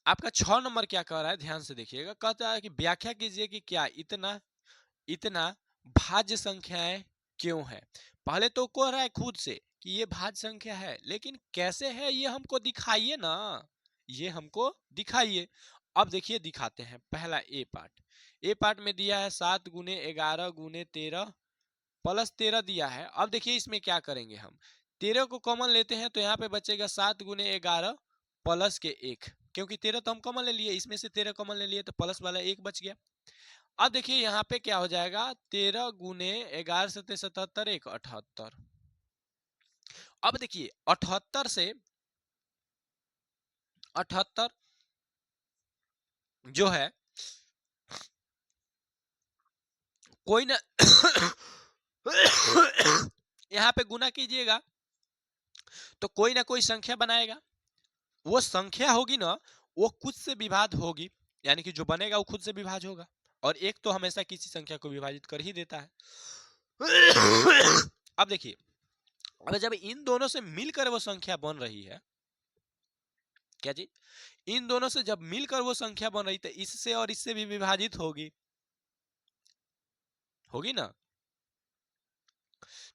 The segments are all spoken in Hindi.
आपका 6 नंबर क्या कह रहा है, ध्यान से देखिएगा। कहता है कि व्याख्या कीजिए कि क्या इतना इतना भाज्य संख्याएं क्यों है। पहले तो कह रहा है खुद से कि ये भाज्य संख्या है, लेकिन कैसे है ये हमको दिखाइए ना, ये हमको दिखाइए। अब देखिए दिखाते हैं। पहला ए पार्ट, ए पार्ट में दिया है 7 गुने 11 गुने 13 प्लस 13 दिया है। अब देखिए इसमें क्या करेंगे, हम 13 को कॉमन लेते हैं तो यहाँ पे बचेगा 7 गुने 11 प्लस के 1, क्योंकि 13 तो हम कॉमन ले लिए, इसमें से 13 कॉमन ले लिए तो प्लस वाला 1 बच गया। अब देखिए यहाँ पे क्या हो जाएगा, 13 गुने 11 सत्ते 77 1 78। अब देखिए 78 से 78 जो है कोई ना यहाँ पे गुना कीजिएगा तो कोई ना कोई संख्या बनाएगा। वो संख्या होगी ना, वो खुद से विभाज्य होगी, यानी कि जो बनेगा वो खुद से विभाज्य होगा। और एक तो हमेशा किसी संख्या को विभाजित कर ही देता है। अब देखिए, अब जब इन दोनों से मिलकर वो संख्या बन रही है, क्या जी, इन दोनों से जब मिलकर वो संख्या बन रही तो इससे और इससे भी विभाजित होगी, होगी ना।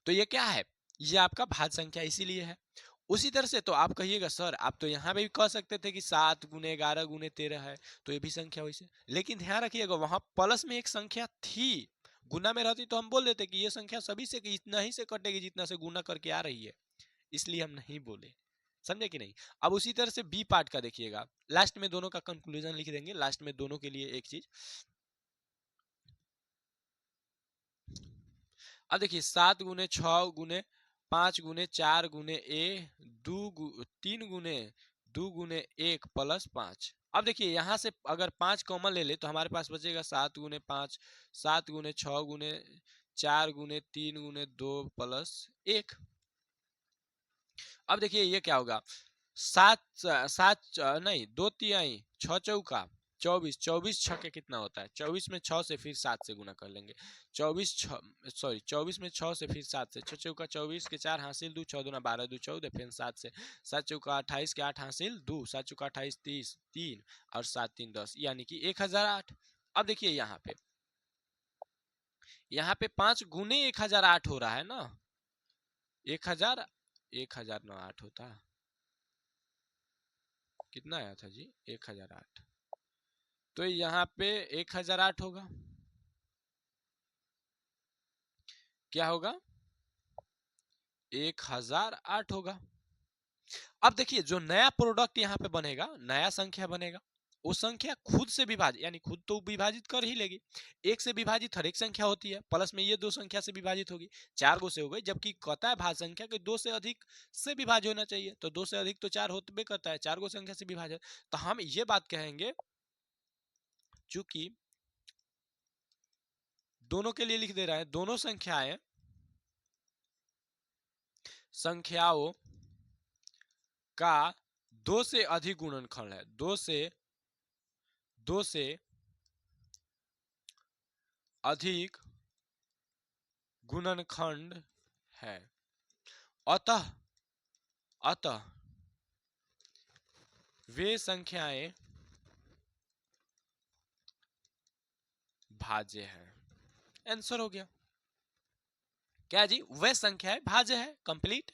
तो ये क्या है, ये आपका भाज्य संख्या इसीलिए है। उसी तरह से तो आप कहिएगा सर आप तो यहाँ पे भी कह सकते थे कि 7 गुने 11 गुने 13 है, तो ये भी संख्या वैसे। लेकिन ध्यान रखिएगा वहां प्लस में एक संख्या थी, गुना में रहती तो हम बोल देते कि ये संख्या सभी से इतना ही से कटेगी जितना से गुना करके आ रही है, इसलिए हम नहीं बोले। समझे कि नहीं। अब उसी तरह से बी पार्ट का देखिएगा, लास्ट में दोनों का कंक्लूजन लिख देंगे, लास्ट में दोनों के लिए एक चीज। अब देखिए 7 गुने 6 गुने 5 गुने 4 गुने ए 3 गुने 2 गुने 1 प्लस 5। अब देखिए यहां से अगर 5 कॉमन ले ले तो हमारे पास बचेगा 7 गुने 5 7 गुने 6 गुने 4 गुने 3 गुने 2 प्लस 1। अब देखिए ये क्या होगा, 7 नहीं 2 तिहाई 6 चौका 24, 24 छक्के कितना होता है, 24 में 6 से फिर 7 से गुना कर लेंगे। 24 में 6 से फिर 7 से, 6 चौका 24 के 4 हासिल 2 6 दूना 12 2 14 फिर 7 से 7 चौका 28 के 8 हासिल 2 7 चौका 28 30 3 और 7 3 10 यानी कि 1008। अब देखिए यहाँ पे 5 गुने 1008 हो रहा है ना, 1000 1008 होता है, कितना आया था जी 1008, तो यहाँ पे 1008 होगा, क्या होगा 1008 होगा। अब देखिए जो नया प्रोडक्ट यहाँ पे बनेगा, नया संख्या बनेगा, वो संख्या खुद से विभाजित, यानी खुद तो विभाजित कर ही लेगी। एक से विभाजित हर एक संख्या होती है, प्लस में ये दो संख्या से विभाजित होगी, 4 गो से हो गई, जबकि कहता है भाज्य संख्या कि 2 से अधिक से विभाज्य होना चाहिए, तो 2 से अधिक तो 4 होते करता है, 4 गो संख्या से विभाजित। तो हम ये बात कहेंगे, चूंकि दोनों के लिए लिख दे रहा है, दोनों संख्याओं का 2 से अधिक गुणनखंड है, 2 से अधिक गुणनखंड है, अतः अतः वे संख्याएं भाज्य है। आंसर हो गया, क्या जी, वे संख्याएं भाज्य है, कंप्लीट।